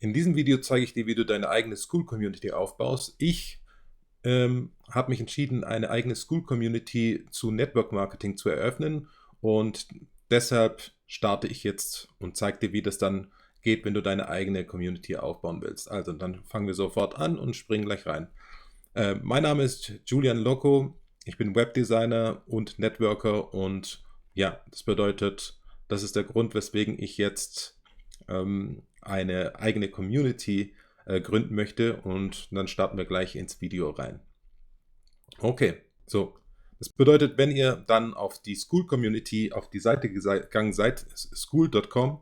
In diesem Video zeige ich dir, wie du deine eigene School-Community aufbaust. Ich habe mich entschieden, eine eigene School-Community zu Network Marketing zu eröffnen und deshalb starte ich jetzt und zeige dir, wie das dann geht, wenn du deine eigene Community aufbauen willst. Also dann fangen wir sofort an und springen gleich rein. Mein Name ist Julian Loco, ich bin Webdesigner und Networker und ja, das bedeutet, das ist der Grund, weswegen ich jetzt eine eigene Community gründen möchte und dann starten wir gleich ins Video rein. Okay, so. Das bedeutet, wenn ihr dann auf die School Community, auf die Seite gegangen seid, school.com,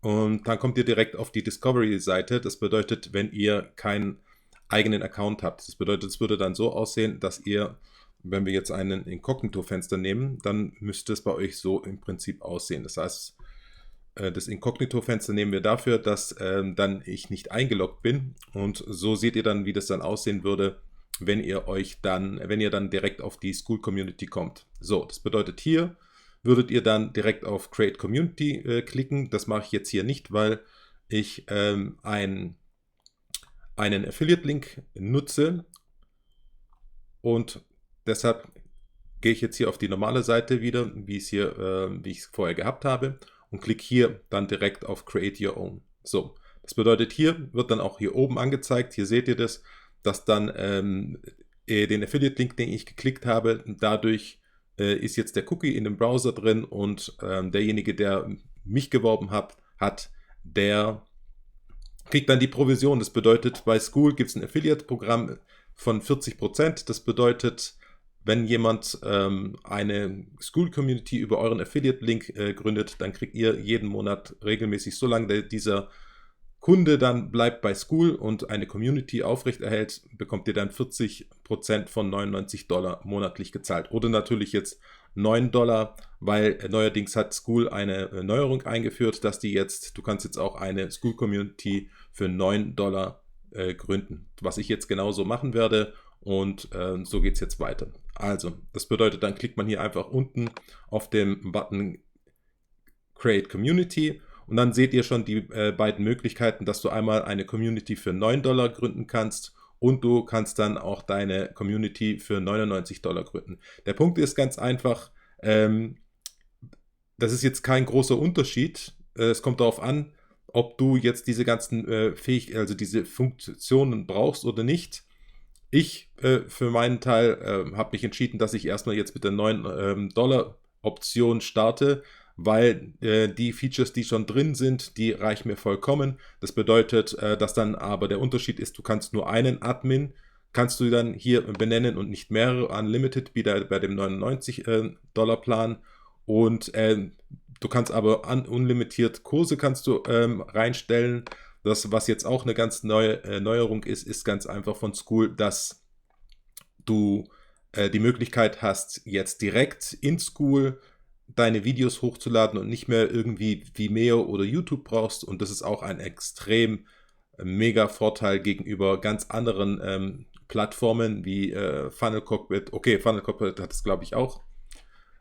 und dann kommt ihr direkt auf die Discovery-Seite. Das bedeutet, wenn ihr keinen eigenen Account habt. Das bedeutet, es würde dann so aussehen, dass ihr, wenn wir jetzt einen Inkognito-Fenster nehmen, dann müsste es bei euch so im Prinzip aussehen. Das heißt, das Inkognito-Fenster nehmen wir dafür, dass dann ich nicht eingeloggt bin. Und so seht ihr dann, wie das dann aussehen würde, wenn ihr dann direkt auf die School Community kommt. So, das bedeutet, hier würdet ihr dann direkt auf Create Community klicken. Das mache ich jetzt hier nicht, weil ich einen Affiliate-Link nutze und deshalb gehe ich jetzt hier auf die normale Seite wieder, wie ich es vorher gehabt habe, und klicke hier dann direkt auf Create Your Own. So, das bedeutet, hier wird dann auch hier oben angezeigt, hier seht ihr das, dass dann den Affiliate-Link, den ich geklickt habe, dadurch ist jetzt der Cookie in dem Browser drin und derjenige, der mich geworben hat, der kriegt dann die Provision. Das bedeutet, bei School gibt es ein Affiliate-Programm von 40%. Das bedeutet, wenn jemand eine School-Community über euren Affiliate-Link gründet, dann kriegt ihr jeden Monat regelmäßig, solange dieser Kunde dann bleibt bei School und eine Community aufrechterhält, bekommt ihr dann 40% von $99 monatlich gezahlt. Oder natürlich jetzt $9, weil neuerdings hat School eine Neuerung eingeführt, dass du kannst jetzt auch eine School Community für $9 gründen. Was ich jetzt genauso machen werde und so geht es jetzt weiter. Also, das bedeutet, dann klickt man hier einfach unten auf den Button Create Community. Und dann seht ihr schon die beiden Möglichkeiten, dass du einmal eine Community für $9 gründen kannst und du kannst dann auch deine Community für $99 gründen. Der Punkt ist ganz einfach, das ist jetzt kein großer Unterschied. Es kommt darauf an, ob du jetzt diese ganzen also diese Funktionen brauchst oder nicht. Ich für meinen Teil habe mich entschieden, dass ich erstmal jetzt mit der $9 Option starte, weil die Features, die schon drin sind, die reichen mir vollkommen. Das bedeutet, dass dann aber der Unterschied ist, du kannst nur einen Admin, kannst du dann hier benennen und nicht mehrere, unlimited, wie bei dem $99 Plan. Und du kannst aber unlimitiert Kurse kannst du reinstellen. Das, was jetzt auch eine ganz neue Neuerung ist ganz einfach von School, dass du die Möglichkeit hast, jetzt direkt in School deine Videos hochzuladen und nicht mehr irgendwie Vimeo oder YouTube brauchst. Und das ist auch ein extrem mega Vorteil gegenüber ganz anderen Plattformen wie Funnel Cockpit. Okay, Funnel Cockpit hat es, glaube ich, auch.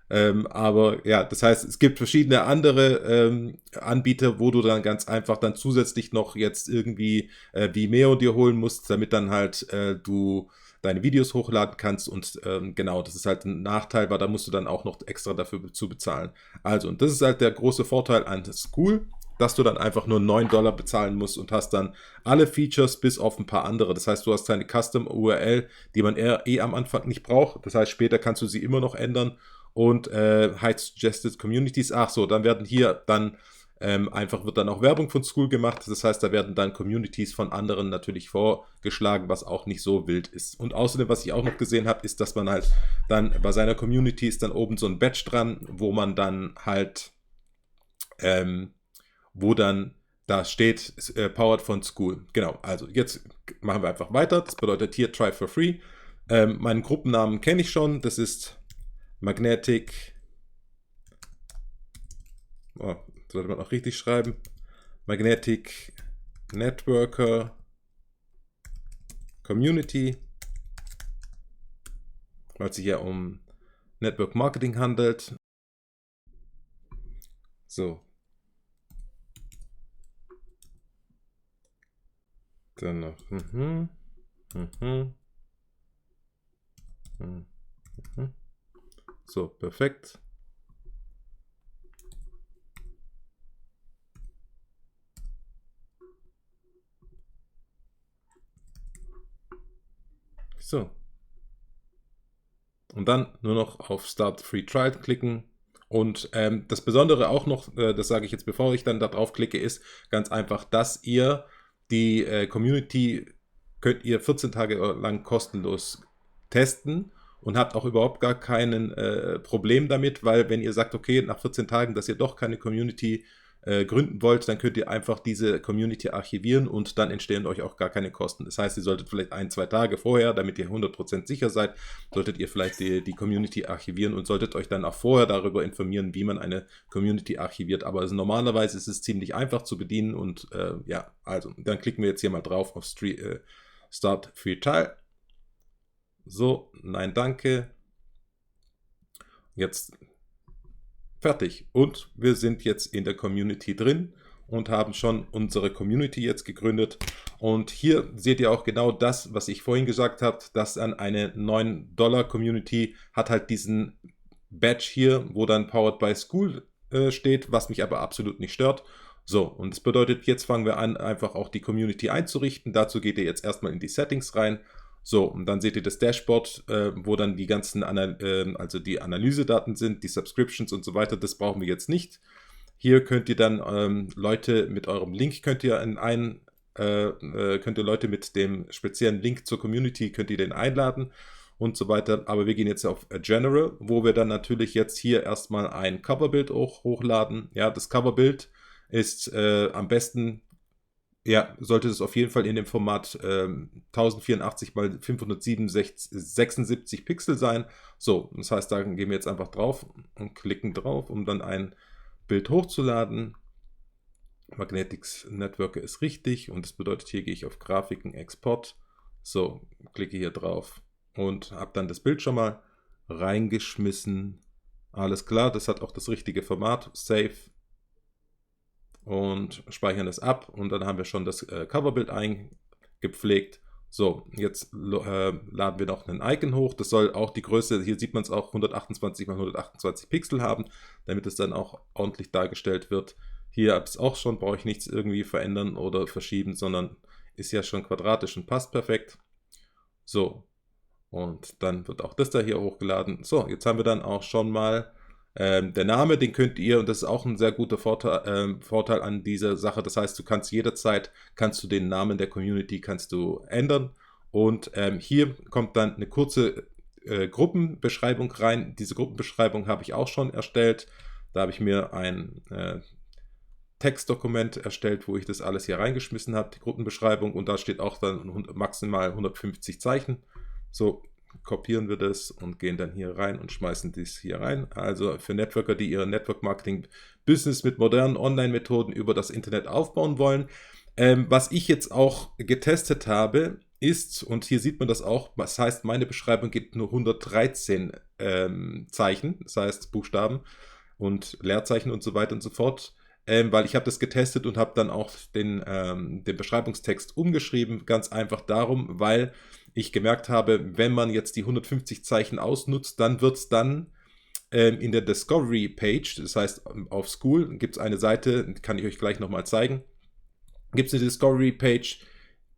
Aber ja, das heißt, es gibt verschiedene andere Anbieter, wo du dann ganz einfach dann zusätzlich noch jetzt irgendwie Vimeo dir holen musst, damit dann halt du deine Videos hochladen kannst und genau, das ist halt ein Nachteil, weil da musst du dann auch noch extra dafür zu bezahlen. Also, und das ist halt der große Vorteil an School, dass du dann einfach nur $9 bezahlen musst und hast dann alle Features bis auf ein paar andere. Das heißt, du hast deine Custom URL, die man am Anfang nicht braucht. Das heißt, später kannst du sie immer noch ändern. Und Hide Suggested Communities. Ach so, dann werden hier dann wird dann auch Werbung von School gemacht. Das heißt, da werden dann Communities von anderen natürlich vorgeschlagen, was auch nicht so wild ist. Und außerdem, was ich auch noch gesehen habe, ist, dass man halt dann bei seiner Community ist dann oben so ein Badge dran, wo man dann halt, wo dann da steht, powered von School. Genau, also jetzt machen wir einfach weiter. Das bedeutet hier Try for Free. Meinen Gruppennamen kenne ich schon. Das ist Magnetic, sollte man auch richtig schreiben, Magnetic Networker Community, weil es sich ja um Network Marketing handelt. So. Dann noch. So, perfekt. So. Und dann nur noch auf Start Free Trial klicken. Und das Besondere auch noch, das sage ich jetzt, bevor ich dann da drauf klicke, ist ganz einfach, dass ihr die Community könnt ihr 14 Tage lang kostenlos testen und habt auch überhaupt gar kein Problem damit, weil wenn ihr sagt, okay, nach 14 Tagen, dass ihr doch keine Community gründen wollt, dann könnt ihr einfach diese Community archivieren und dann entstehen euch auch gar keine Kosten. Das heißt, ihr solltet vielleicht 1-2 Tage vorher, damit ihr 100% sicher seid, solltet ihr vielleicht die Community archivieren und solltet euch dann auch vorher darüber informieren, wie man eine Community archiviert. Aber also normalerweise ist es ziemlich einfach zu bedienen und ja, also dann klicken wir jetzt hier mal drauf auf Start Free Trial. So, nein, danke. Jetzt fertig. Und wir sind jetzt in der Community drin und haben schon unsere Community jetzt gegründet. Und hier seht ihr auch genau das, was ich vorhin gesagt habe, dass dann eine $9 Community hat halt diesen Badge hier, wo dann Powered by Skool steht, was mich aber absolut nicht stört. So, und das bedeutet, jetzt fangen wir an, einfach auch die Community einzurichten. Dazu geht ihr jetzt erstmal in die Settings rein. So, und dann seht ihr das Dashboard, wo dann die ganzen also die Analysedaten sind, die Subscriptions und so weiter. Das brauchen wir jetzt nicht. Hier könnt ihr dann Leute mit eurem Link, könnt ihr Leute mit dem speziellen Link zur Community, könnt ihr den einladen und so weiter. Aber wir gehen jetzt auf General, wo wir dann natürlich jetzt hier erstmal ein Coverbild auch hochladen. Ja, das Coverbild ist am besten, ja, sollte es auf jeden Fall in dem Format 1084 x 576 Pixel sein. So, das heißt, da gehen wir jetzt einfach drauf und klicken drauf, um dann ein Bild hochzuladen. Magnetics Networker ist richtig und das bedeutet, hier gehe ich auf Grafiken, Export. So, klicke hier drauf und habe dann das Bild schon mal reingeschmissen. Alles klar, das hat auch das richtige Format. Save. Und speichern es ab und dann haben wir schon das Coverbild eingepflegt. So, jetzt laden wir noch ein Icon hoch. Das soll auch die Größe, hier sieht man es auch, 128 x 128 Pixel haben, damit es dann auch ordentlich dargestellt wird. Hier habe ich es auch schon, brauche ich nichts irgendwie verändern oder verschieben, sondern ist ja schon quadratisch und passt perfekt. So, und dann wird auch das da hier hochgeladen. So, jetzt haben wir dann auch schon mal der Name, den könnt ihr, und das ist auch ein sehr guter Vorteil an dieser Sache, das heißt, du kannst jederzeit, den Namen der Community kannst du ändern und hier kommt dann eine kurze Gruppenbeschreibung rein. Diese Gruppenbeschreibung habe ich auch schon erstellt. Da habe ich mir ein Textdokument erstellt, wo ich das alles hier reingeschmissen habe, die Gruppenbeschreibung, und da steht auch dann maximal 150 Zeichen. So, kopieren wir das und gehen dann hier rein und schmeißen dies hier rein. Also für Networker, die ihr Network-Marketing-Business mit modernen Online-Methoden über das Internet aufbauen wollen. Was ich jetzt auch getestet habe, ist, und hier sieht man das auch, das heißt, meine Beschreibung gibt nur 113 Zeichen, das heißt Buchstaben und Leerzeichen und so weiter und so fort. Weil ich habe das getestet und habe dann auch den Beschreibungstext umgeschrieben, ganz einfach darum, weil ich gemerkt habe, wenn man jetzt die 150 Zeichen ausnutzt, dann wird es dann in der Discovery Page, das heißt auf Skool, gibt es eine Seite, kann ich euch gleich nochmal zeigen, gibt es eine Discovery Page,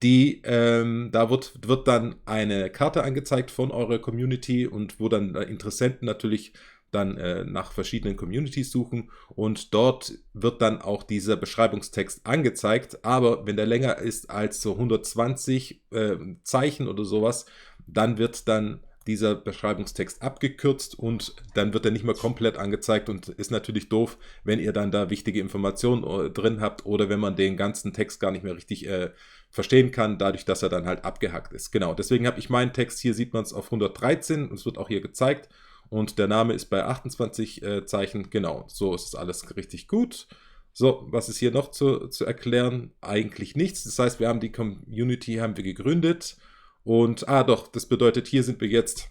da wird dann eine Karte angezeigt von eurer Community und wo dann Interessenten natürlich dann nach verschiedenen Communities suchen und dort wird dann auch dieser Beschreibungstext angezeigt, aber wenn der länger ist als so 120 Zeichen oder sowas, dann wird dann dieser Beschreibungstext abgekürzt und dann wird er nicht mehr komplett angezeigt und ist natürlich doof, wenn ihr dann da wichtige Informationen drin habt oder wenn man den ganzen Text gar nicht mehr richtig verstehen kann, dadurch, dass er dann halt abgehackt ist. Genau, deswegen habe ich meinen Text, hier sieht man es auf 113 und es wird auch hier gezeigt. Und der Name ist bei 28 Zeichen. Genau, so ist es alles richtig gut. So, was ist hier noch zu erklären? Eigentlich nichts. Das heißt, wir haben die Community gegründet. Und, doch, das bedeutet, hier sind wir jetzt.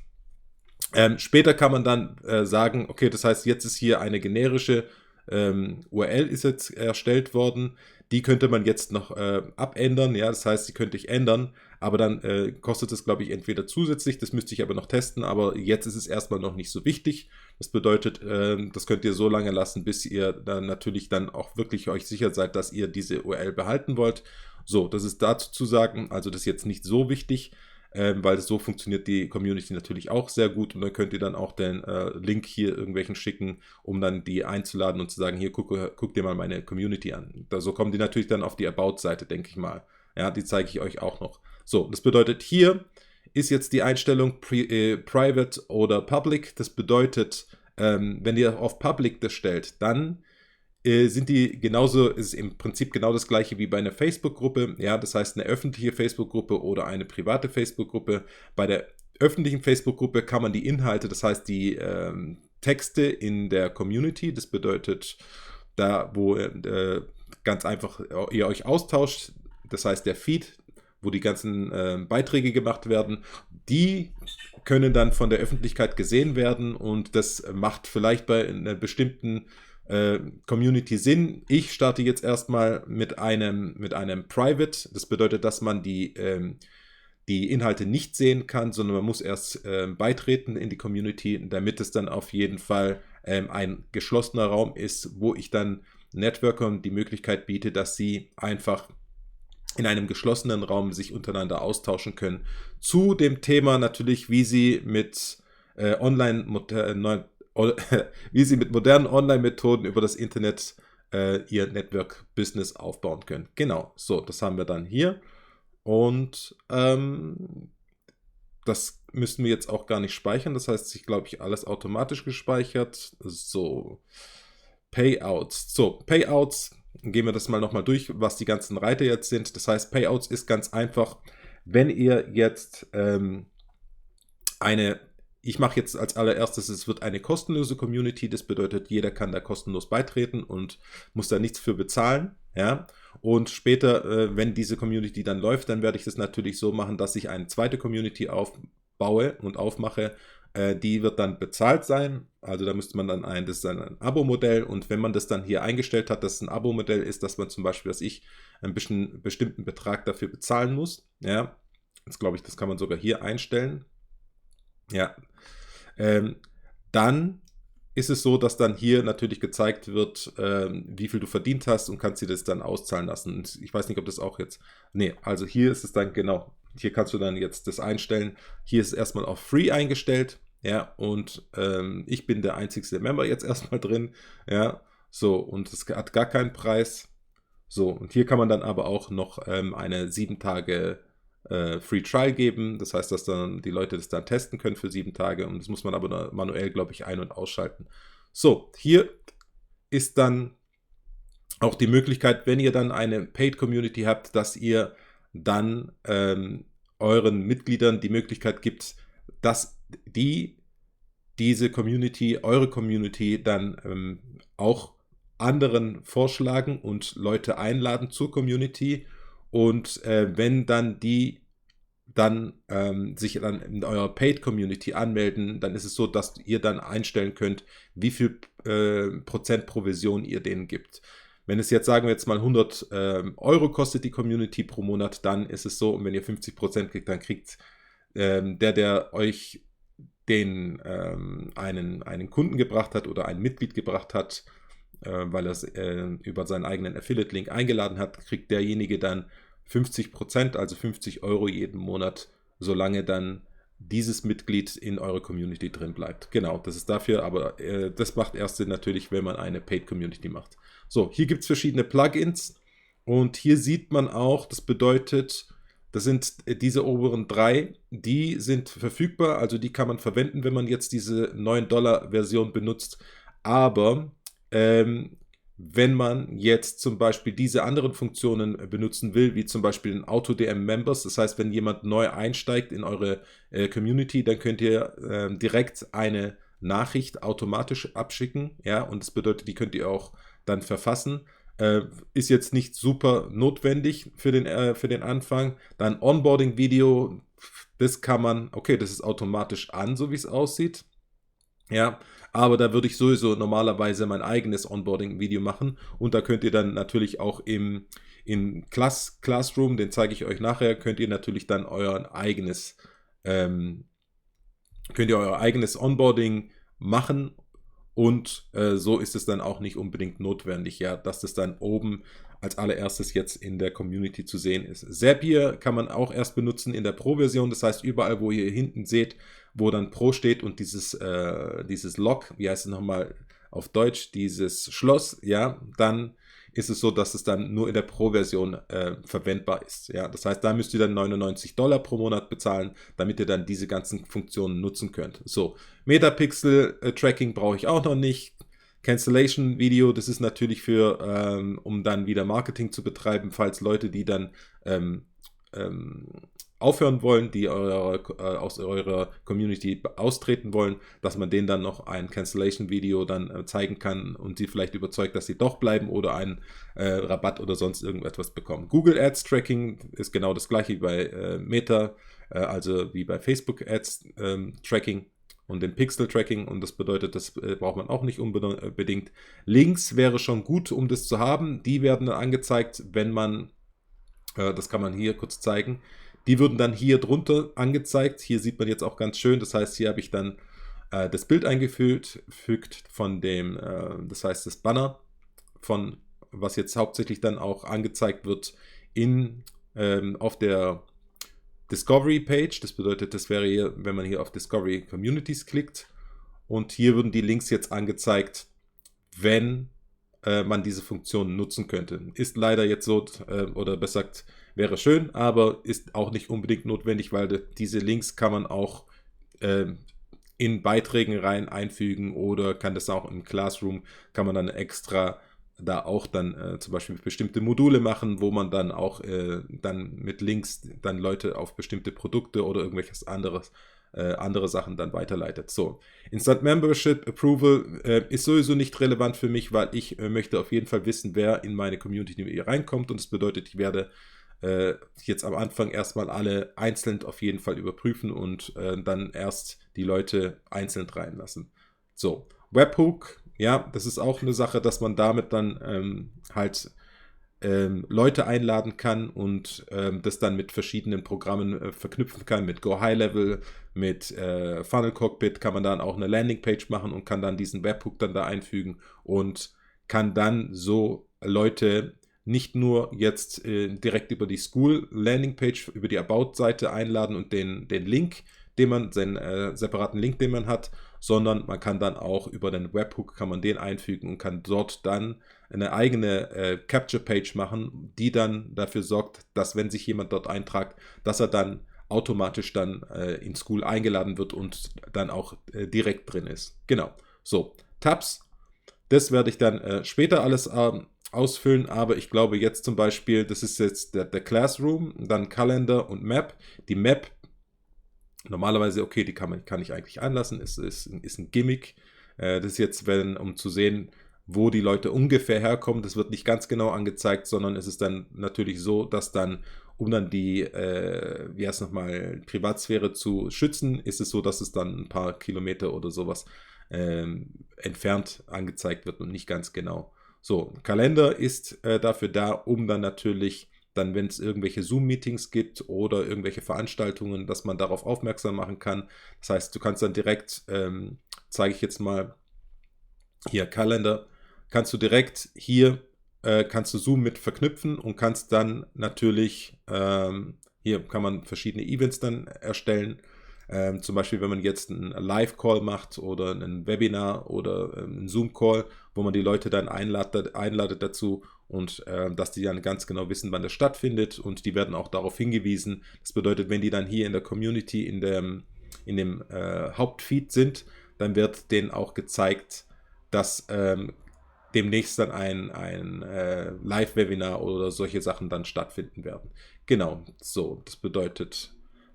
Später kann man dann sagen, okay, das heißt, jetzt ist hier eine generische URL ist jetzt erstellt worden. Die könnte man jetzt noch abändern, ja, das heißt, die könnte ich ändern, aber dann kostet es, glaube ich, entweder zusätzlich, das müsste ich aber noch testen, aber jetzt ist es erstmal noch nicht so wichtig. Das bedeutet, das könnt ihr so lange lassen, bis ihr dann natürlich dann auch wirklich euch sicher seid, dass ihr diese URL behalten wollt. So, das ist dazu zu sagen, also das ist jetzt nicht so wichtig, weil so funktioniert die Community natürlich auch sehr gut und dann könnt ihr dann auch den Link hier irgendwelchen schicken, um dann die einzuladen und zu sagen, hier guck dir mal meine Community an. So kommen die natürlich dann auf die About-Seite, denke ich mal. Ja, die zeige ich euch auch noch. So, das bedeutet, hier ist jetzt die Einstellung Private oder Public. Das bedeutet, wenn ihr auf Public das stellt, dann sind die genauso, ist im Prinzip genau das gleiche wie bei einer Facebook-Gruppe. Ja, das heißt eine öffentliche Facebook-Gruppe oder eine private Facebook-Gruppe. Bei der öffentlichen Facebook-Gruppe kann man die Inhalte, das heißt die Texte in der Community, das bedeutet da, wo ganz einfach ihr euch austauscht, das heißt der Feed, wo die ganzen Beiträge gemacht werden, die können dann von der Öffentlichkeit gesehen werden und das macht vielleicht bei einer bestimmten Community Sinn. Ich starte jetzt erstmal mit einem Private. Das bedeutet, dass man die Inhalte nicht sehen kann, sondern man muss erst beitreten in die Community, damit es dann auf jeden Fall ein geschlossener Raum ist, wo ich dann Networkern die Möglichkeit biete, dass sie einfach in einem geschlossenen Raum sich untereinander austauschen können. Zu dem Thema natürlich, wie sie mit wie sie mit modernen Online-Methoden über das Internet ihr Network-Business aufbauen können. Genau, so, das haben wir dann hier. Und das müssen wir jetzt auch gar nicht speichern. Das heißt, ich glaube, ich alles automatisch gespeichert. So, Payouts. So, Payouts, gehen wir das mal nochmal durch, was die ganzen Reiter jetzt sind. Das heißt, Payouts ist ganz einfach, wenn ihr jetzt ich mache jetzt als allererstes, es wird eine kostenlose Community, das bedeutet, jeder kann da kostenlos beitreten und muss da nichts für bezahlen, ja. Und später, wenn diese Community dann läuft, dann werde ich das natürlich so machen, dass ich eine zweite Community aufbaue und aufmache, die wird dann bezahlt sein, also da müsste man dann das ist dann ein Abo-Modell und wenn man das dann hier eingestellt hat, dass es ein Abo-Modell ist, dass man zum Beispiel, dass ich einen bestimmten Betrag dafür bezahlen muss, ja, jetzt glaube ich, das kann man sogar hier einstellen. Ja, dann ist es so, dass dann hier natürlich gezeigt wird, wie viel du verdient hast und kannst dir das dann auszahlen lassen. Und ich weiß nicht, ob das auch jetzt... Nee, also hier ist es dann genau. Hier kannst du dann jetzt das einstellen. Hier ist es erstmal auf Free eingestellt. Ja, und ich bin der einzigste Member jetzt erstmal drin. Ja, so, und es hat gar keinen Preis. So, und hier kann man dann aber auch noch eine 7 Tage Free Trial geben. Das heißt, dass dann die Leute das dann testen können für 7 Tage und das muss man aber manuell, glaube ich, ein- und ausschalten. So, hier ist dann auch die Möglichkeit, wenn ihr dann eine Paid Community habt, dass ihr dann euren Mitgliedern die Möglichkeit gibt, dass diese Community, eure Community dann auch anderen vorschlagen und Leute einladen zur Community. Und wenn dann die dann sich dann in eurer Paid Community anmelden, dann ist es so, dass ihr dann einstellen könnt, wie viel Prozent Provision ihr denen gibt. Wenn es jetzt, sagen wir jetzt mal 100 Euro kostet die Community pro Monat, dann ist es so, und wenn ihr 50% kriegt, dann kriegt der euch einen Kunden gebracht hat oder ein Mitglied gebracht hat, weil er es über seinen eigenen Affiliate-Link eingeladen hat, kriegt derjenige dann 50%, also 50 Euro jeden Monat, solange dann dieses Mitglied in eurer Community drin bleibt. Genau, das ist dafür, aber das macht erst Sinn natürlich, wenn man eine Paid Community macht. So, hier gibt es verschiedene Plugins und hier sieht man auch, das bedeutet, das sind diese oberen 3, die sind verfügbar, also die kann man verwenden, wenn man jetzt diese $9-Version benutzt, aber wenn man jetzt zum Beispiel diese anderen Funktionen benutzen will, wie zum Beispiel ein Auto-DM-Members, das heißt, wenn jemand neu einsteigt in eure Community, dann könnt ihr direkt eine Nachricht automatisch abschicken, ja, und das bedeutet, die könnt ihr auch dann verfassen. Ist jetzt nicht super notwendig für den Anfang. Dann Onboarding-Video, das kann man, okay, das ist automatisch an, so wie es aussieht. Ja, aber da würde ich sowieso normalerweise mein eigenes Onboarding-Video machen und da könnt ihr dann natürlich auch im Classroom, den zeige ich euch nachher, könnt ihr natürlich dann ähm, euer eigenes Onboarding machen und so ist es dann auch nicht unbedingt notwendig, ja, dass das dann oben als allererstes jetzt in der Community zu sehen ist. Zapier kann man auch erst benutzen in der Pro-Version, das heißt überall, wo ihr hinten seht, wo dann Pro steht und dieses Log, wie heißt es nochmal auf Deutsch, dieses Schloss, ja, dann ist es so, dass es dann nur in der Pro-Version verwendbar ist. Ja, das heißt, da müsst ihr dann $99 pro Monat bezahlen, damit ihr dann diese ganzen Funktionen nutzen könnt. So, Metapixel-Tracking brauche ich auch noch nicht. Cancellation-Video, das ist natürlich um dann wieder Marketing zu betreiben, falls Leute, die dann ähm, aufhören wollen, die aus eurer Community austreten wollen, dass man denen dann noch ein Cancellation-Video dann zeigen kann und sie vielleicht überzeugt, dass sie doch bleiben oder einen Rabatt oder sonst irgendetwas bekommen. Google Ads Tracking ist genau das gleiche wie bei Meta, also wie bei Facebook Ads Tracking und dem Pixel Tracking und das bedeutet, das braucht man auch nicht unbedingt. Links wäre schon gut, um das zu haben. Die werden dann angezeigt, wenn man, das kann man hier kurz zeigen, die würden dann hier drunter angezeigt. Hier sieht man jetzt auch ganz schön, das heißt, hier habe ich dann das Bild eingefügt von dem, das heißt das Banner von, was jetzt hauptsächlich dann auch angezeigt wird auf der Discovery Page. Das bedeutet, das wäre hier, wenn man hier auf Discovery Communities klickt und hier würden die Links jetzt angezeigt, wenn man diese Funktion nutzen könnte. Ist leider jetzt so, oder besser gesagt, wäre schön, aber ist auch nicht unbedingt notwendig, weil diese Links kann man auch in Beiträgen rein einfügen oder kann das auch im Classroom, kann man dann extra da auch dann zum Beispiel bestimmte Module machen, wo man dann auch dann mit Links dann Leute auf bestimmte Produkte oder irgendwelches andere Sachen dann weiterleitet. So, Instant Membership Approval ist sowieso nicht relevant für mich, weil ich möchte auf jeden Fall wissen, wer in meine Community reinkommt und das bedeutet, ich werde jetzt am Anfang erstmal alle einzeln auf jeden Fall überprüfen und dann erst die Leute einzeln reinlassen. So, Webhook, ja, das ist auch eine Sache, dass man damit dann halt Leute einladen kann und das dann mit verschiedenen Programmen verknüpfen kann, mit Go High Level, mit Funnel Cockpit kann man dann auch eine Landingpage machen und kann dann diesen Webhook dann da einfügen und kann dann so Leute nicht nur jetzt direkt über die School Landingpage, über die About-Seite einladen und den Link, seinen separaten Link, den man hat, sondern man kann dann auch über den Webhook kann man den einfügen und kann dort dann eine eigene Capture-Page machen, die dann dafür sorgt, dass wenn sich jemand dort eintragt, dass er dann automatisch dann in School eingeladen wird und dann auch direkt drin ist. Genau. So, Tabs, das werde ich dann später alles ausfüllen, aber ich glaube jetzt zum Beispiel, das ist jetzt der Classroom, dann Kalender und Map. Die Map, normalerweise, okay, die kann ich eigentlich anlassen, ist ein Gimmick. Das ist jetzt, um zu sehen, wo die Leute ungefähr herkommen, das wird nicht ganz genau angezeigt, sondern es ist dann natürlich so, dass dann, um dann die, wie heißt nochmal, Privatsphäre zu schützen, ist es so, dass es dann ein paar Kilometer oder sowas entfernt angezeigt wird und nicht ganz genau. So, Kalender ist dafür da, um dann natürlich, dann wenn es irgendwelche Zoom-Meetings gibt oder irgendwelche Veranstaltungen, dass man darauf aufmerksam machen kann. Das heißt, du kannst dann direkt, zeige ich jetzt mal, hier Kalender, kannst du direkt hier, kannst du Zoom mit verknüpfen und kannst dann natürlich, hier kann man verschiedene Events dann erstellen. Zum Beispiel, wenn man jetzt einen Live-Call macht oder ein Webinar oder einen Zoom-Call, wo man die Leute dann einladet dazu und dass die dann ganz genau wissen, wann das stattfindet und die werden auch darauf hingewiesen. Das bedeutet, wenn die dann hier in der Community, in dem Hauptfeed sind, dann wird denen auch gezeigt, dass demnächst dann ein Live-Webinar oder solche Sachen dann stattfinden werden. Genau, so, das bedeutet,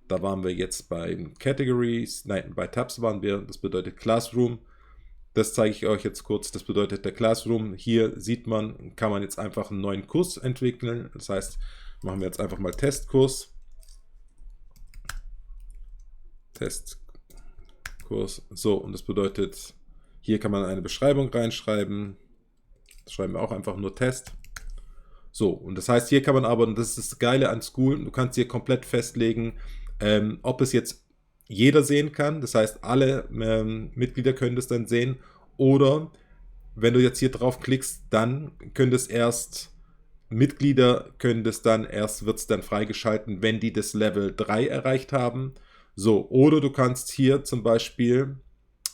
da waren wir jetzt bei Categories, nein, bei Tabs waren wir, das bedeutet Classroom. Das zeige ich euch jetzt kurz, das bedeutet der Classroom. Hier sieht man, kann man jetzt einfach einen neuen Kurs entwickeln. Das heißt, machen wir jetzt einfach mal Testkurs. Testkurs, so, und das bedeutet, Hier kann man eine Beschreibung reinschreiben. Das schreiben wir auch einfach nur Test. So, und das heißt, hier kann man aber, und das ist das Geile an School, du kannst hier komplett festlegen, ob es jetzt jeder sehen kann. Das heißt, alle Mitglieder können das dann sehen. Oder wenn du jetzt hier drauf klickst, dann können das erst Mitglieder können das dann erst, wird es dann freigeschalten, wenn die das Level 3 erreicht haben. So, oder du kannst hier zum Beispiel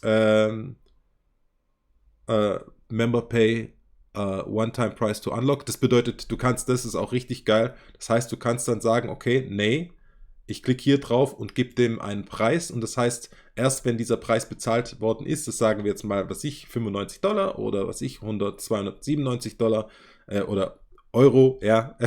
ähm, Member Pay One-Time Price to Unlock. Das bedeutet, du kannst, das ist auch richtig geil. Das heißt, du kannst dann sagen, okay, nee, ich klicke hier drauf und gebe dem einen Preis. Und das heißt, erst wenn dieser Preis bezahlt worden ist, das sagen wir jetzt mal, was ich, $95 oder was ich, 297 Dollar oder Euro, ja,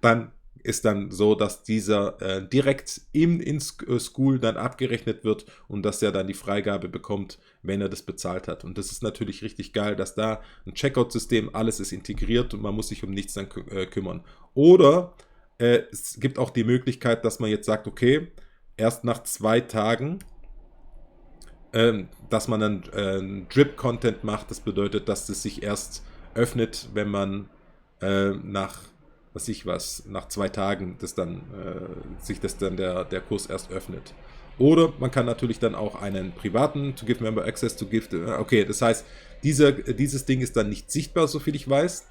dann ist dann so, dass dieser direkt in School dann abgerechnet wird und dass er dann die Freigabe bekommt, wenn er das bezahlt hat. Und das ist natürlich richtig geil, dass da ein Checkout-System, alles ist integriert und man muss sich um nichts dann kümmern. Oder es gibt auch die Möglichkeit, dass man jetzt sagt, okay, erst nach 2 Tagen, dass man dann Drip-Content macht. Das bedeutet, dass es sich erst öffnet, wenn man nach nach 2 Tagen sich das dann der Kurs erst öffnet. Oder man kann natürlich dann auch einen privaten To Give Member Access to Give. Okay, das heißt, dieses Ding ist dann nicht sichtbar, soviel ich weiß.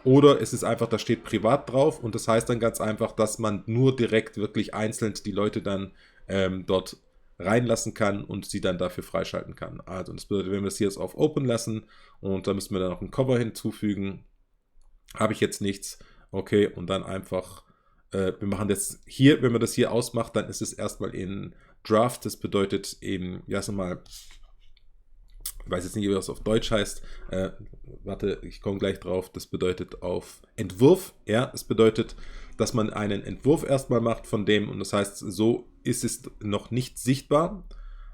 Oder es ist einfach, da steht privat drauf und das heißt dann ganz einfach, dass man nur direkt wirklich einzeln die Leute dann dort reinlassen kann und sie dann dafür freischalten kann. Also das bedeutet, wenn wir das hier jetzt auf Open lassen und da müssen wir dann noch ein Cover hinzufügen, habe ich jetzt nichts. Okay, und dann einfach, wir machen das hier, wenn man das hier ausmacht, dann ist es erstmal in Draft. Das bedeutet eben, ja, sag mal, ich weiß jetzt nicht, wie das auf Deutsch heißt. Warte, ich komme gleich drauf. Das bedeutet auf Entwurf. Ja, das bedeutet, dass man einen Entwurf erstmal macht von dem und das heißt, so ist es noch nicht sichtbar.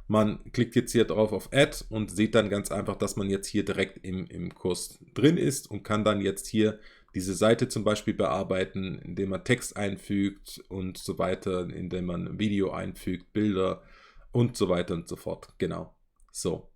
Man klickt jetzt hier drauf auf Add und sieht dann ganz einfach, dass man jetzt hier direkt im Kurs drin ist und kann dann jetzt hier diese Seite zum Beispiel bearbeiten, indem man Text einfügt und so weiter, indem man Video einfügt, Bilder und so weiter und so fort. Genau. So.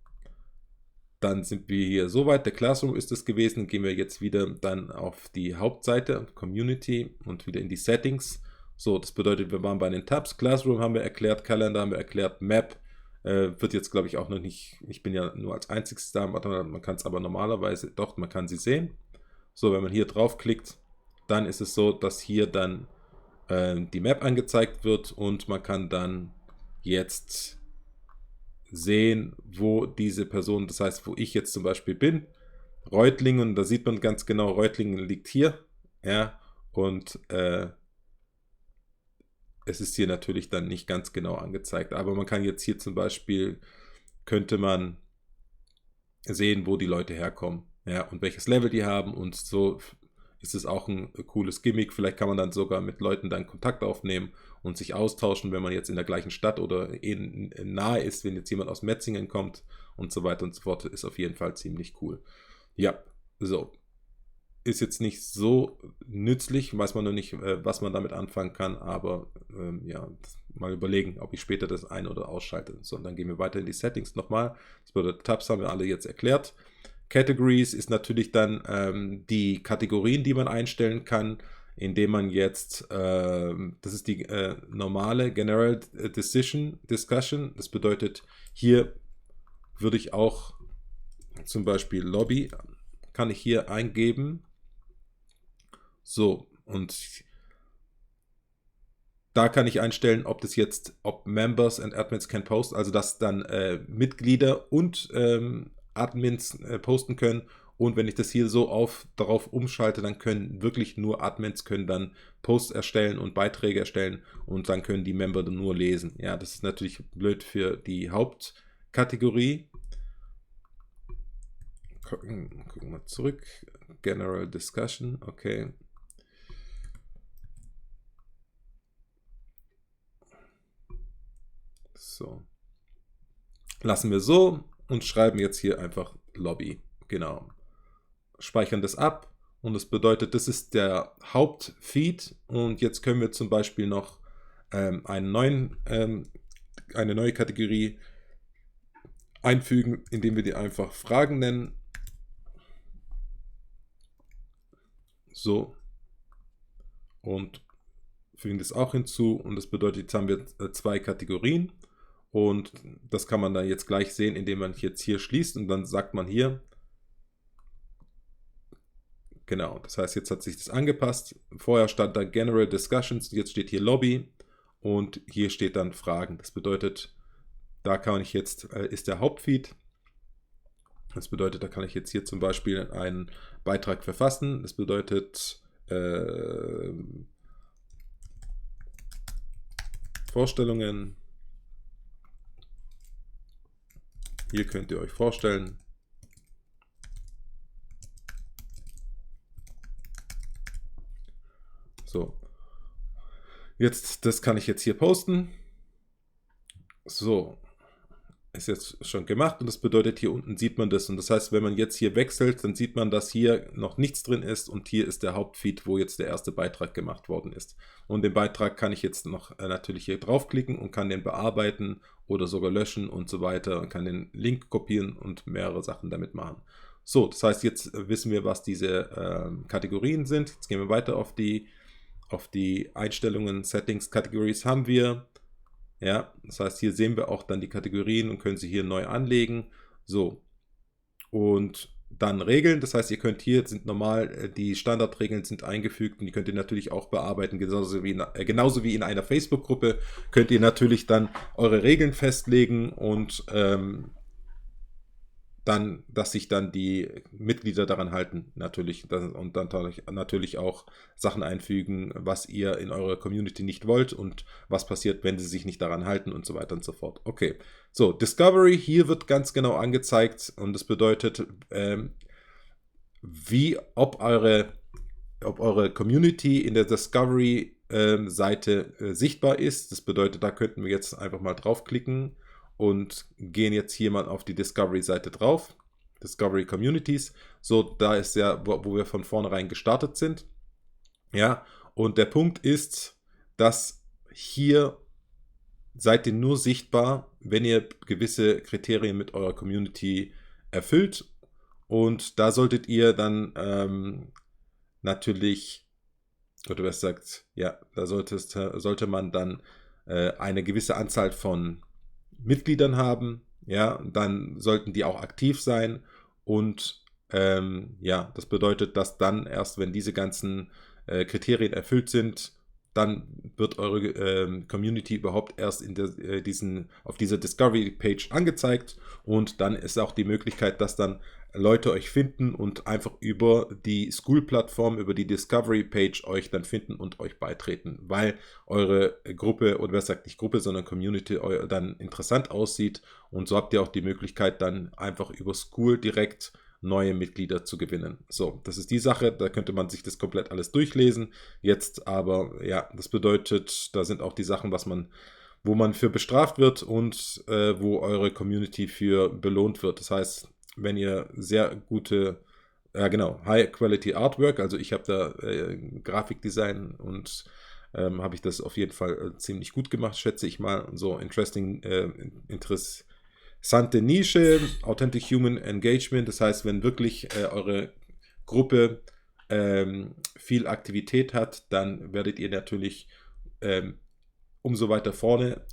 Dann sind wir hier soweit. Der Classroom ist es gewesen. Gehen wir jetzt wieder dann auf die Hauptseite, Community und wieder in die Settings. So, das bedeutet, wir waren bei den Tabs. Classroom haben wir erklärt, Calendar haben wir erklärt, Map wird jetzt, glaube ich, auch noch nicht, ich bin ja nur als einziges da, man kann es aber normalerweise, doch, man kann sie sehen. So, wenn man hier draufklickt, dann ist es so, dass hier dann die Map angezeigt wird und man kann dann jetzt sehen, wo diese Person, das heißt, wo ich jetzt zum Beispiel bin, Reutlingen, und da sieht man ganz genau, Reutlingen liegt hier, ja, und es ist hier natürlich dann nicht ganz genau angezeigt, aber man kann jetzt hier zum Beispiel, könnte man sehen, wo die Leute herkommen, ja, und welches Level die haben und so ist es auch ein cooles Gimmick. Vielleicht kann man dann sogar mit Leuten dann Kontakt aufnehmen und sich austauschen, wenn man jetzt in der gleichen Stadt oder nahe ist, wenn jetzt jemand aus Metzingen kommt und so weiter und so fort, ist auf jeden Fall ziemlich cool. Ja, so. Ist jetzt nicht so nützlich, weiß man noch nicht, was man damit anfangen kann, aber ja, mal überlegen, ob ich später das ein- oder ausschalte. So, und dann gehen wir weiter in die Settings nochmal. Das bedeutet, Tabs haben wir alle jetzt erklärt. Categories ist natürlich dann die Kategorien, die man einstellen kann, indem man jetzt, das ist die normale General Discussion. Das bedeutet, hier würde ich auch zum Beispiel Lobby, kann ich hier eingeben. So, und da kann ich einstellen, ob Members and Admins can post, also dass dann Mitglieder und Admins posten können. Und wenn ich das hier so darauf umschalte, dann können wirklich nur Admins können dann Posts erstellen und Beiträge erstellen und dann können die Member dann nur lesen. Ja, das ist natürlich blöd für die Hauptkategorie. Gucken wir mal zurück. General Discussion, okay. So. Lassen wir so und schreiben jetzt hier einfach Lobby. Genau. Speichern das ab und das bedeutet, das ist der Hauptfeed und jetzt können wir zum Beispiel noch eine neue Kategorie einfügen, indem wir die einfach Fragen nennen. So. Und fügen das auch hinzu. Und das bedeutet, jetzt haben wir 2 Kategorien. Und das kann man dann jetzt gleich sehen, indem man jetzt hier schließt. Und dann sagt man hier, genau, das heißt, jetzt hat sich das angepasst. Vorher stand da General Discussions, jetzt steht hier Lobby und hier steht dann Fragen. Das bedeutet, da kann ich jetzt, ist der Hauptfeed. Das bedeutet, da kann ich jetzt hier zum Beispiel einen Beitrag verfassen. Das bedeutet Vorstellungen. Hier könnt ihr euch vorstellen. So. Jetzt, das kann ich jetzt hier posten. So. Ist jetzt schon gemacht und das bedeutet, hier unten sieht man das. Und das heißt, wenn man jetzt hier wechselt, dann sieht man, dass hier noch nichts drin ist und hier ist der Hauptfeed, wo jetzt der erste Beitrag gemacht worden ist. Und den Beitrag kann ich jetzt noch natürlich hier draufklicken und kann den bearbeiten oder sogar löschen und so weiter und kann den Link kopieren und mehrere Sachen damit machen. So, das heißt, jetzt wissen wir, was diese Kategorien sind. Jetzt gehen wir weiter auf die Einstellungen, Settings, Categories haben wir. Ja, das heißt, hier sehen wir auch dann die Kategorien und können sie hier neu anlegen. So, und dann Regeln, das heißt, ihr könnt hier, sind normal, die Standardregeln sind eingefügt und die könnt ihr natürlich auch bearbeiten, genauso wie in einer Facebook-Gruppe könnt ihr natürlich dann eure Regeln festlegen und dann, dass sich dann die Mitglieder daran halten, natürlich, und dann natürlich auch Sachen einfügen, was ihr in eurer Community nicht wollt und was passiert, wenn sie sich nicht daran halten und so weiter und so fort. Okay, so, Discovery, hier wird ganz genau angezeigt und das bedeutet, ob eure Community in der Discovery-Seite sichtbar ist. Das bedeutet, da könnten wir jetzt einfach mal draufklicken und gehen jetzt hier mal auf die Discovery-Seite drauf. Discovery Communities. So, da ist ja, wo wir von vornherein gestartet sind. Ja, und der Punkt ist, dass hier seid ihr nur sichtbar, wenn ihr gewisse Kriterien mit eurer Community erfüllt. Und da solltet ihr dann natürlich, oder was sagt, ja, da sollte man dann eine gewisse Anzahl von Mitgliedern haben, ja, dann sollten die auch aktiv sein und ja, das bedeutet, dass dann erst, wenn diese ganzen Kriterien erfüllt sind, dann wird eure Community überhaupt erst in auf dieser Discovery-Page angezeigt und dann ist auch die Möglichkeit, dass dann Leute euch finden und einfach über die School-Plattform, über die Discovery-Page euch dann finden und euch beitreten, weil eure Gruppe, oder wer sagt nicht Gruppe, sondern Community dann interessant aussieht und so habt ihr auch die Möglichkeit, dann einfach über School direkt neue Mitglieder zu gewinnen. So, das ist die Sache, da könnte man sich das komplett alles durchlesen. Jetzt aber, ja, das bedeutet, da sind auch die Sachen, wo man für bestraft wird und wo eure Community für belohnt wird. Das heißt, wenn ihr sehr gute, ja genau, High-Quality Artwork, also ich habe da Grafikdesign und habe ich das auf jeden Fall ziemlich gut gemacht, schätze ich mal. So interessante Nische, Authentic Human Engagement, das heißt, wenn wirklich eure Gruppe viel Aktivität hat, dann werdet ihr natürlich umso weiter vorne,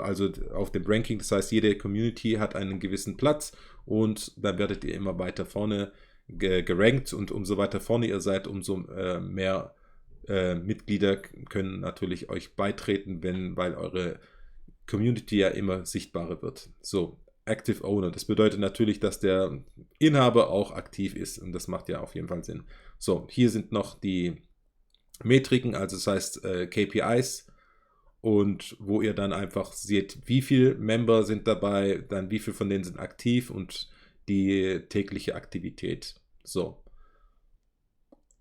also auf dem Ranking, das heißt, jede Community hat einen gewissen Platz und dann werdet ihr immer weiter vorne gerankt und umso weiter vorne ihr seid, umso mehr Mitglieder können natürlich euch beitreten, weil eure Community ja immer sichtbarer wird. So, Active Owner, das bedeutet natürlich, dass der Inhaber auch aktiv ist und das macht ja auf jeden Fall Sinn. So, hier sind noch die Metriken, also das heißt KPIs und wo ihr dann einfach seht, wie viele Member sind dabei, dann wie viele von denen sind aktiv und die tägliche Aktivität. So,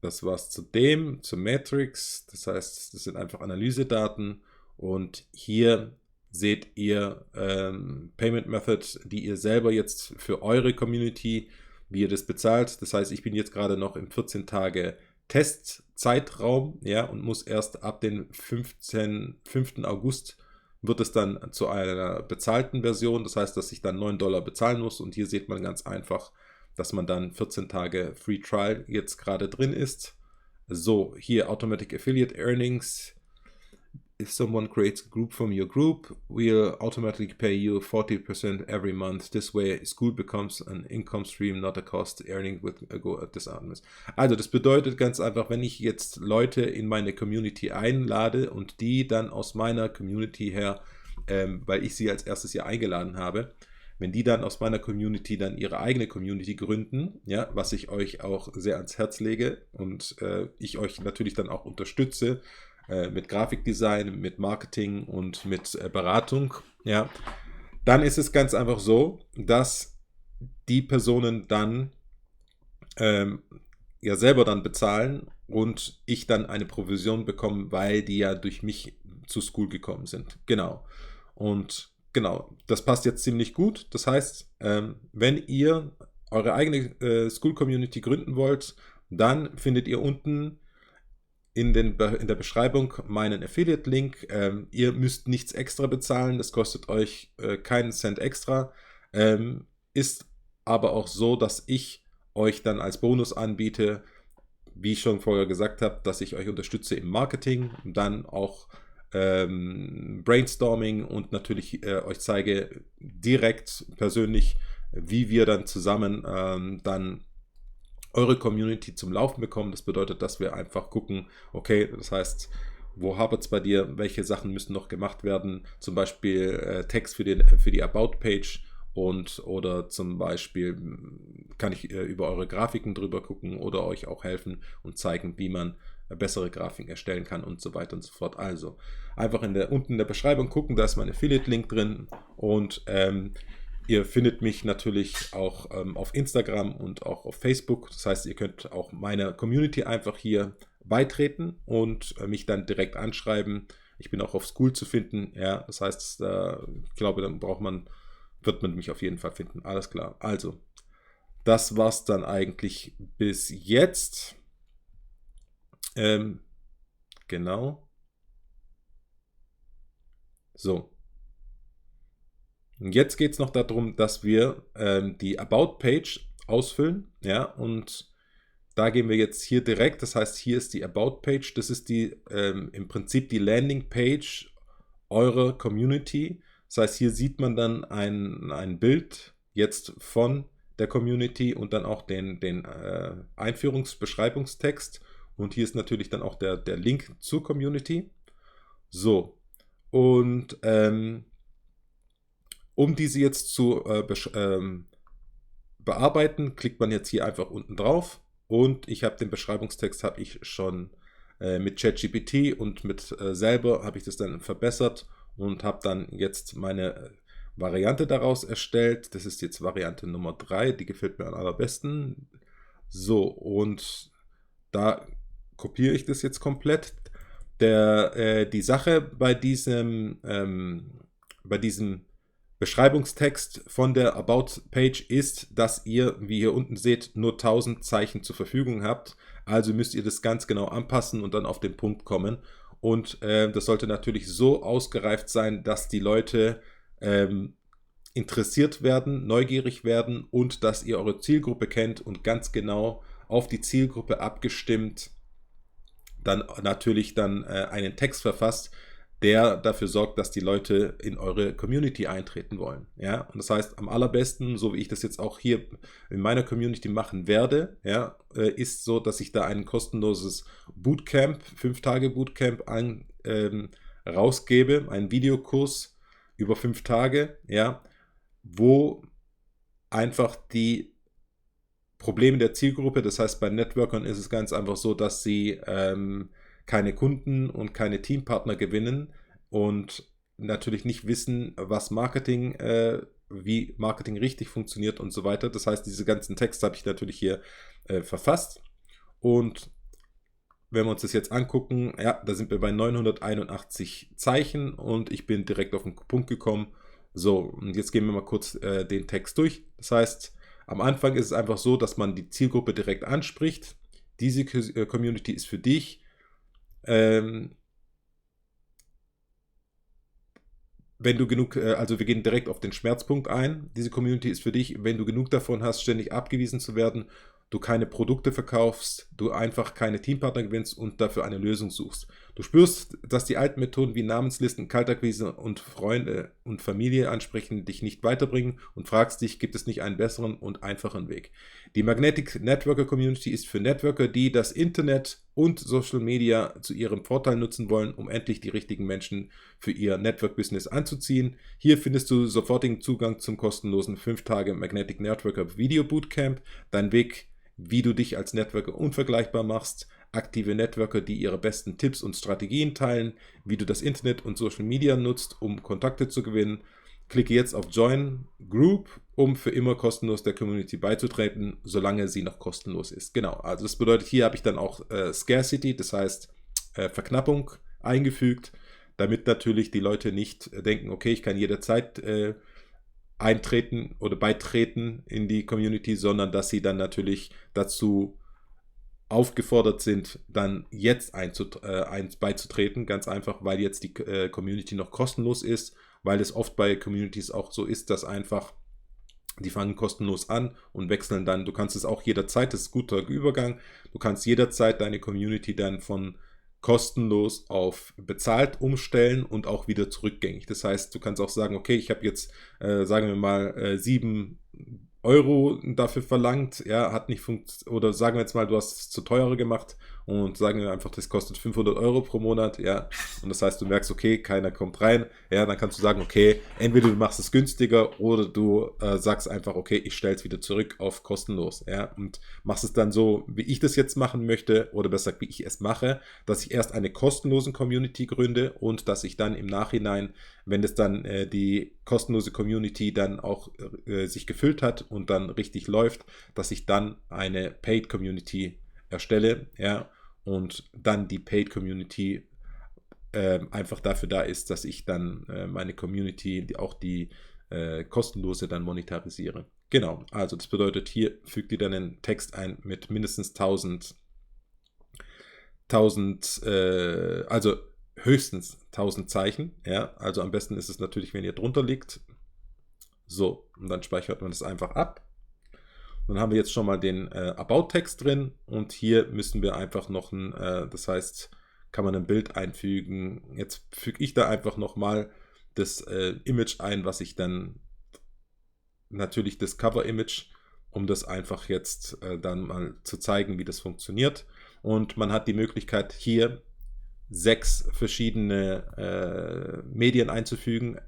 das war's zur Matrix, das heißt, das sind einfach Analysedaten und hier seht ihr Payment Method, die ihr selber jetzt für eure Community, wie ihr das bezahlt. Das heißt, ich bin jetzt gerade noch im 14 Tage Testzeitraum, ja, und muss erst ab dem 5. August wird es dann zu einer bezahlten Version. Das heißt, dass ich dann $9 bezahlen muss. Und hier sieht man ganz einfach, dass man dann 14 Tage Free Trial jetzt gerade drin ist. So, hier Automatic Affiliate Earnings. If someone creates a group from your group, we'll automatically pay you 40% every month. This way, school becomes an income stream, not a cost. Earning with go at this arms. Also, das bedeutet ganz einfach, wenn ich jetzt Leute in meine Community einlade und die dann aus meiner Community her, weil ich sie als erstes hier eingeladen habe, wenn die dann aus meiner Community dann ihre eigene Community gründen, ja, was ich euch auch sehr ans Herz lege und ich euch natürlich dann auch unterstütze, mit Grafikdesign, mit Marketing und mit Beratung, ja, dann ist es ganz einfach so, dass die Personen dann ja selber dann bezahlen und ich dann eine Provision bekomme, weil die ja durch mich zu School gekommen sind. Genau. Und genau, das passt jetzt ziemlich gut. Das heißt, wenn ihr eure eigene School-Community gründen wollt, dann findet ihr unten in der Beschreibung meinen Affiliate-Link. Ihr müsst nichts extra bezahlen, das kostet euch keinen Cent extra. Ist aber auch so, dass ich euch dann als Bonus anbiete, wie ich schon vorher gesagt habe, dass ich euch unterstütze im Marketing, dann auch Brainstorming und natürlich euch zeige direkt persönlich, wie wir dann zusammen dann eure Community zum Laufen bekommen. Das bedeutet, dass wir einfach gucken, okay, das heißt, wo hapert es bei dir, welche Sachen müssen noch gemacht werden, zum Beispiel Text für die About-Page oder zum Beispiel kann ich über eure Grafiken drüber gucken oder euch auch helfen und zeigen, wie man bessere Grafiken erstellen kann und so weiter und so fort. Also einfach unten in der Beschreibung gucken, da ist mein Affiliate-Link drin und ihr findet mich natürlich auch auf Instagram und auch auf Facebook. Das heißt, ihr könnt auch meiner Community einfach hier beitreten und mich dann direkt anschreiben. Ich bin auch auf School zu finden. Ja, das heißt, ich glaube, dann wird man mich auf jeden Fall finden. Alles klar. Also, das war's dann eigentlich bis jetzt. Genau. So. Und jetzt geht es noch darum, dass wir die About-Page ausfüllen. Ja, und da gehen wir jetzt hier direkt. Das heißt, hier ist die About-Page. Das ist im Prinzip die Landing-Page eurer Community. Das heißt, hier sieht man dann ein Bild jetzt von der Community und dann auch den Einführungsbeschreibungstext. Und hier ist natürlich dann auch der Link zur Community. So, und um diese jetzt zu bearbeiten, klickt man jetzt hier einfach unten drauf und ich habe den Beschreibungstext habe ich schon mit ChatGPT und mit selber habe ich das dann verbessert und habe dann jetzt meine Variante daraus erstellt. Das ist jetzt Variante Nummer 3, die gefällt mir am allerbesten. So, und da kopiere ich das jetzt komplett. Die Sache bei diesem Beschreibungstext von der About-Page ist, dass ihr, wie ihr unten seht, nur 1000 Zeichen zur Verfügung habt. Also müsst ihr das ganz genau anpassen und dann auf den Punkt kommen. Und das sollte natürlich so ausgereift sein, dass die Leute interessiert werden, neugierig werden und dass ihr eure Zielgruppe kennt und ganz genau auf die Zielgruppe abgestimmt dann natürlich dann einen Text verfasst, der dafür sorgt, dass die Leute in eure Community eintreten wollen. Ja? Und das heißt, am allerbesten, so wie ich das jetzt auch hier in meiner Community machen werde, ja, ist so, dass ich da ein kostenloses Bootcamp, 5 Tage Bootcamp rausgebe, einen Videokurs über 5 Tage, ja, wo einfach die Probleme der Zielgruppe, das heißt, bei Networkern ist es ganz einfach so, dass sie keine Kunden und keine Teampartner gewinnen und natürlich nicht wissen, was wie Marketing richtig funktioniert und so weiter. Das heißt, diese ganzen Texte habe ich natürlich hier verfasst. Und wenn wir uns das jetzt angucken, ja, da sind wir bei 981 Zeichen und ich bin direkt auf den Punkt gekommen. So, und jetzt gehen wir mal kurz den Text durch. Das heißt, am Anfang ist es einfach so, dass man die Zielgruppe direkt anspricht. Diese Community ist für dich. wenn du genug, also wir gehen direkt auf den Schmerzpunkt ein. Diese Community ist für dich, wenn du genug davon hast, ständig abgewiesen zu werden, du keine Produkte verkaufst, du einfach keine Teampartner gewinnst und dafür eine Lösung suchst. Du spürst, dass die alten Methoden wie Namenslisten, Kaltakquise und Freunde und Familie ansprechen dich nicht weiterbringen und fragst dich, gibt es nicht einen besseren und einfachen Weg? Die Magnetic Networker Community ist für Networker, die das Internet und Social Media zu ihrem Vorteil nutzen wollen, um endlich die richtigen Menschen für ihr Network-Business anzuziehen. Hier findest du sofortigen Zugang zum kostenlosen 5 Tage Magnetic Networker Video Bootcamp, dein Weg, wie du dich als Networker unvergleichbar machst, aktive Networker, die ihre besten Tipps und Strategien teilen, wie du das Internet und Social Media nutzt, um Kontakte zu gewinnen. Klicke jetzt auf Join Group, um für immer kostenlos der Community beizutreten, solange sie noch kostenlos ist. Genau, also das bedeutet, hier habe ich dann auch Scarcity, das heißt Verknappung eingefügt, damit natürlich die Leute nicht denken, okay, ich kann jederzeit eintreten oder beitreten in die Community, sondern dass sie dann natürlich dazu aufgefordert sind, dann jetzt beizutreten, ganz einfach, weil jetzt die Community noch kostenlos ist, weil es oft bei Communities auch so ist, dass einfach die fangen kostenlos an und wechseln dann. Du kannst es auch jederzeit, das ist ein guter Übergang, du kannst jederzeit deine Community dann von kostenlos auf bezahlt umstellen und auch wieder zurückgängig. Das heißt, du kannst auch sagen, okay, ich habe jetzt, sagen wir mal, 7 Euro dafür verlangt, ja, hat nicht funktioniert, oder sagen wir jetzt mal, du hast es zu teurer gemacht und sagen wir einfach, das kostet 500 Euro pro Monat, ja, und das heißt, du merkst, okay, keiner kommt rein, ja, dann kannst du sagen, okay, entweder du machst es günstiger oder du sagst einfach, okay, ich stelle es wieder zurück auf kostenlos, ja, und machst es dann so, wie ich das jetzt machen möchte, oder besser gesagt, wie ich es mache, dass ich erst eine kostenlose Community gründe und dass ich dann im Nachhinein, wenn das dann die kostenlose Community dann auch sich gefüllt hat und dann richtig läuft, dass ich dann eine Paid Community erstelle, ja, und dann die Paid Community einfach dafür da ist, dass ich dann meine Community, auch die kostenlose, dann monetarisiere. Genau, also das bedeutet, hier fügt ihr dann einen Text ein mit mindestens 1000, also höchstens 1000 Zeichen, ja, also am besten ist es natürlich, wenn ihr drunter liegt. So, und dann speichert man das einfach ab. Dann haben wir jetzt schon mal den About-Text drin und hier müssen wir einfach noch ein, das heißt, kann man ein Bild einfügen. Jetzt füge ich da einfach nochmal das Image ein, was ich dann, natürlich das Cover-Image, um das einfach jetzt dann mal zu zeigen, wie das funktioniert. Und man hat die Möglichkeit, hier 6 verschiedene Medien einzufügen.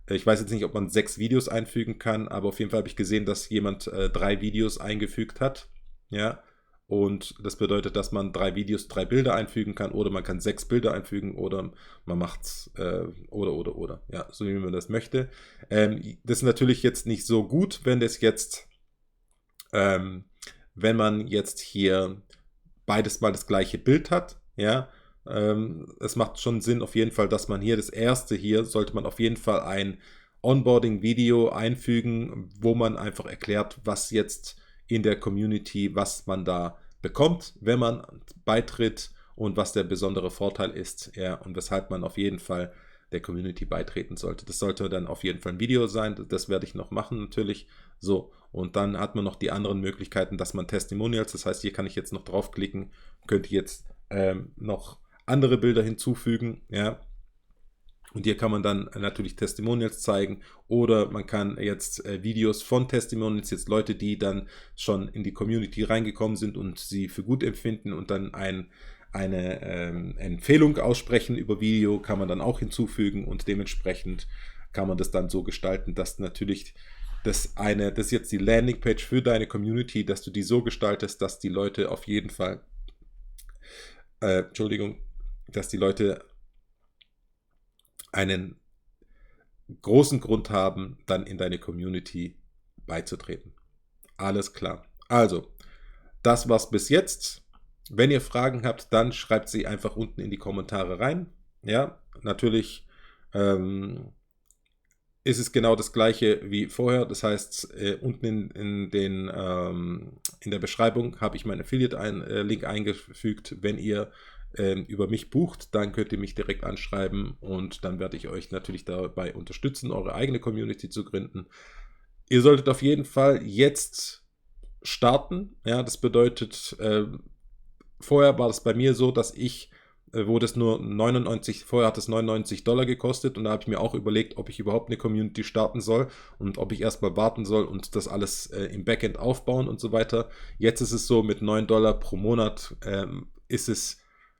Ich weiß jetzt nicht, ob man 6 Videos einfügen kann, aber auf jeden Fall habe ich gesehen, dass jemand 3 Videos eingefügt hat. Ja, und das bedeutet, dass man 3 Videos, 3 Bilder einfügen kann, oder man kann 6 Bilder einfügen, oder man macht es oder. Ja, so wie man das möchte. Das ist natürlich jetzt nicht so gut, wenn das jetzt, wenn man jetzt hier beides mal das gleiche Bild hat. Ja, es macht schon Sinn auf jeden Fall, dass man hier das erste hier, sollte man auf jeden Fall ein Onboarding-Video einfügen, wo man einfach erklärt, was jetzt in der Community, was man da bekommt, wenn man beitritt und was der besondere Vorteil ist, ja, und weshalb man auf jeden Fall der Community beitreten sollte. Das sollte dann auf jeden Fall ein Video sein, das werde ich noch machen natürlich. So, und dann hat man noch die anderen Möglichkeiten, dass man Testimonials, das heißt, hier kann ich jetzt noch draufklicken, könnte jetzt noch andere Bilder hinzufügen, ja. Und hier kann man dann natürlich Testimonials zeigen, oder man kann jetzt Videos von Testimonials, jetzt Leute, die dann schon in die Community reingekommen sind und sie für gut empfinden und dann eine Empfehlung aussprechen über Video, kann man dann auch hinzufügen, und dementsprechend kann man das dann so gestalten, dass natürlich das ist jetzt die Landingpage für deine Community, dass du die so gestaltest, dass die Leute auf jeden Fall dass die Leute einen großen Grund haben, dann in deine Community beizutreten. Alles klar. Also, das war's bis jetzt. Wenn ihr Fragen habt, dann schreibt sie einfach unten in die Kommentare rein. Ja, natürlich ist es genau das gleiche wie vorher. Das heißt, unten in der Beschreibung habe ich meinen Affiliate-Link eingefügt. Wenn ihr über mich bucht, dann könnt ihr mich direkt anschreiben und dann werde ich euch natürlich dabei unterstützen, eure eigene Community zu gründen. Ihr solltet auf jeden Fall jetzt starten. Ja, das bedeutet, vorher war das bei mir so, dass wo das nur 99, vorher hat es $99 gekostet und da habe ich mir auch überlegt, ob ich überhaupt eine Community starten soll und ob ich erstmal warten soll und das alles im Backend aufbauen und so weiter. Jetzt ist es so, mit $9 pro Monat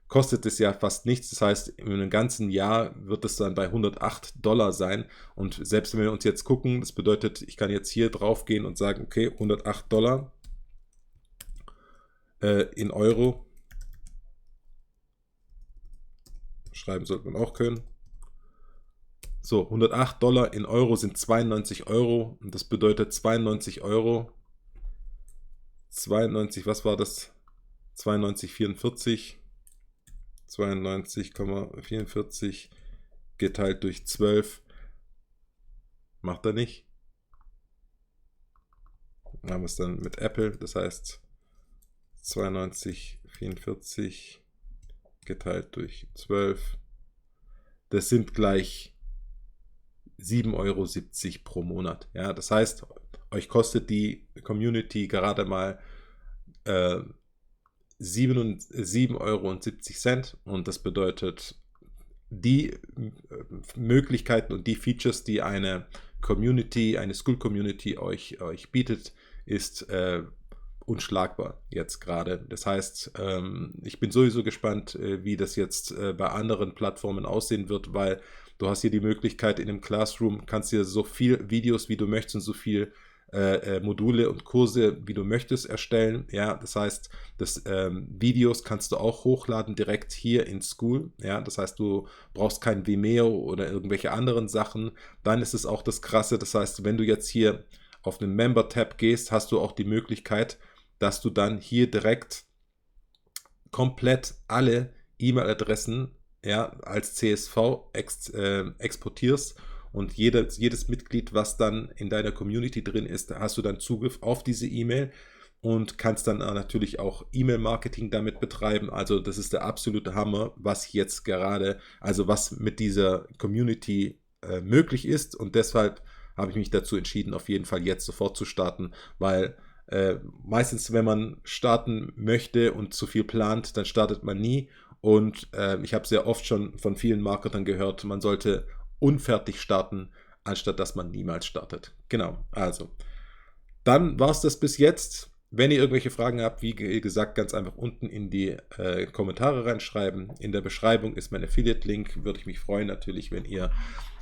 kostet es ja fast nichts. Das heißt, in einem ganzen Jahr wird es dann bei $108 sein. Und selbst wenn wir uns jetzt gucken, das bedeutet, ich kann jetzt hier drauf gehen und sagen, okay, $108 in Euro. Schreiben sollte man auch können. So, $108 in Euro sind 92 Euro. Und das bedeutet 92 Euro. 92, was war das? 92,44. 92,44 geteilt durch 12. Macht er nicht. Dann haben wir es dann mit Apple. Das heißt 92,44 geteilt durch 12. Das sind gleich 7,70 € pro Monat. Ja, das heißt, euch kostet die Community gerade mal 7,70 € und das bedeutet, die Möglichkeiten und die Features, die eine School Community euch bietet, ist unschlagbar jetzt gerade. Das heißt, ich bin sowieso gespannt, wie das jetzt bei anderen Plattformen aussehen wird, weil du hast hier die Möglichkeit, in dem Classroom kannst dir so viel Videos, wie du möchtest und so viel Module und Kurse, wie du möchtest, erstellen. Ja, das heißt, Videos kannst du auch hochladen direkt hier in School. Ja, das heißt, du brauchst kein Vimeo oder irgendwelche anderen Sachen. Dann ist es auch das Krasse. Das heißt, wenn du jetzt hier auf den Member-Tab gehst, hast du auch die Möglichkeit, dass du dann hier direkt komplett alle E-Mail-Adressen, ja, als CSV exportierst und jedes Mitglied, was dann in deiner Community drin ist, hast du dann Zugriff auf diese E-Mail und kannst dann natürlich auch E-Mail-Marketing damit betreiben. Also das ist der absolute Hammer, was jetzt gerade, also was mit dieser Community möglich ist, und deshalb habe ich mich dazu entschieden, auf jeden Fall jetzt sofort zu starten, weil meistens, wenn man starten möchte und zu viel plant, dann startet man nie. Und ich habe sehr oft schon von vielen Marketern gehört, man sollte unfertig starten, anstatt dass man niemals startet. Genau, also. Dann war es das bis jetzt. Wenn ihr irgendwelche Fragen habt, wie gesagt, ganz einfach unten in die Kommentare reinschreiben. In der Beschreibung ist mein Affiliate-Link. Würde ich mich freuen natürlich, wenn ihr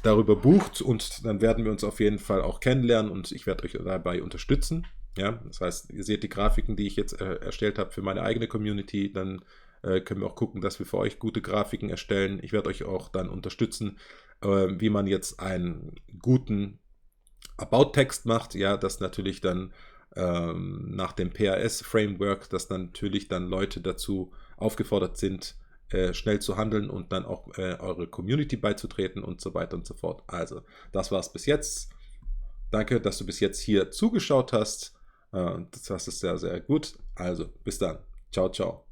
darüber bucht. Und dann werden wir uns auf jeden Fall auch kennenlernen und ich werde euch dabei unterstützen. Ja, das heißt, ihr seht die Grafiken, die ich jetzt erstellt habe für meine eigene Community. Dann können wir auch gucken, dass wir für euch gute Grafiken erstellen. Ich werde euch auch dann unterstützen, wie man jetzt einen guten About-Text macht. Ja, das natürlich dann nach dem PAS-Framework, dass dann natürlich dann Leute dazu aufgefordert sind, schnell zu handeln und dann auch eure Community beizutreten und so weiter und so fort. Also, das war es bis jetzt. Danke, dass du bis jetzt hier zugeschaut hast. Das ist sehr, sehr gut. Also, bis dann. Ciao, ciao.